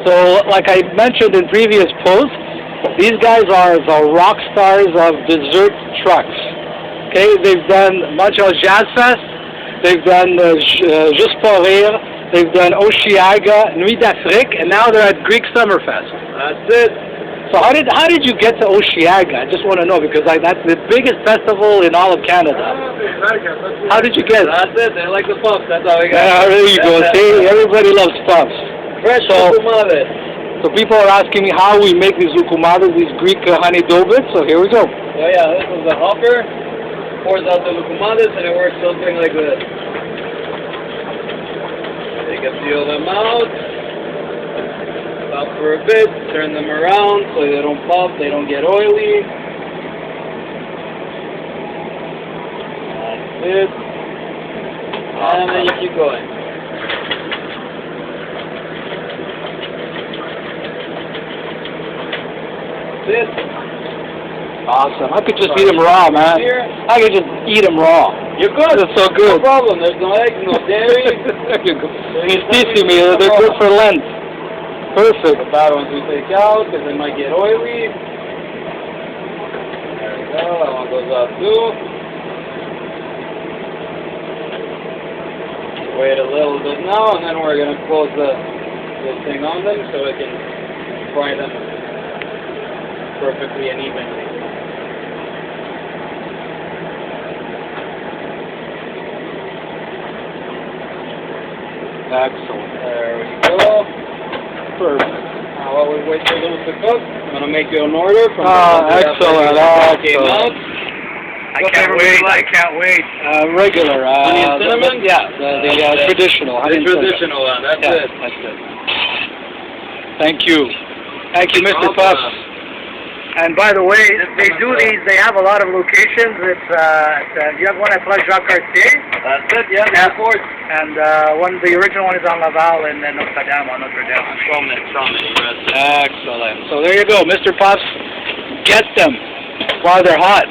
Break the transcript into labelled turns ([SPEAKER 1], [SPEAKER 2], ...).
[SPEAKER 1] So, like I mentioned in previous posts, these guys are the rock stars of dessert trucks. Okay, they've done Montreal Jazz Fest, they've done Juste pour rire, they've done Oshiaga, Nuit d'Afrique, and now they're at Greek Summerfest.
[SPEAKER 2] That's it.
[SPEAKER 1] So how did you get to Oshiaga? I just want to know, because that's the biggest festival in all of Canada. How did you get it?
[SPEAKER 2] That's it. They like the puffs. That's all we got.
[SPEAKER 1] Yeah, there you go. See, everybody loves puffs.
[SPEAKER 2] Fresh lukumades.
[SPEAKER 1] So people are asking me how we make these lukumades, these Greek honey dough bits. So here we go.
[SPEAKER 2] So yeah, this is the hopper. Pours out the lukumades, and it works something like this. Take a few of them out. Stop for a bit, turn them around so they don't puff, they don't get oily. That's it. And then you keep going. That's it.
[SPEAKER 1] Awesome. I could just eat them raw, man. I could just eat them raw.
[SPEAKER 2] You're good.
[SPEAKER 1] It's so good.
[SPEAKER 2] No problem. There's no eggs, no dairy.
[SPEAKER 1] There you go. Mistissimi. They're good for Lent. Perfect.
[SPEAKER 2] The bad ones we take out because they might get oily. There we go, that one goes out too. Wait a little bit now, and then we're going to close the thing on them so we can fry them perfectly and evenly.
[SPEAKER 1] Excellent.
[SPEAKER 2] There we go.
[SPEAKER 1] Perfect.
[SPEAKER 2] Now while we wait for those to cook, I'm going to make you an order from
[SPEAKER 1] excellent. Excellent.
[SPEAKER 2] I can't wait. I can't wait.
[SPEAKER 1] Regular.
[SPEAKER 2] Honey and cinnamon?
[SPEAKER 1] The traditional.
[SPEAKER 2] The traditional one. That's it.
[SPEAKER 1] That's it. Thank you. Thank you, Mr. Puffs. And by the way, they do these. They have a lot of locations. It's you have one at Place Jacques Cartier.
[SPEAKER 2] That's it. Yeah.
[SPEAKER 1] And the original one is on Laval and then Notre Dame on Notre Dame.
[SPEAKER 2] Excellent.
[SPEAKER 1] Excellent. So there you go, Mr. Puffs. Get them while they're hot.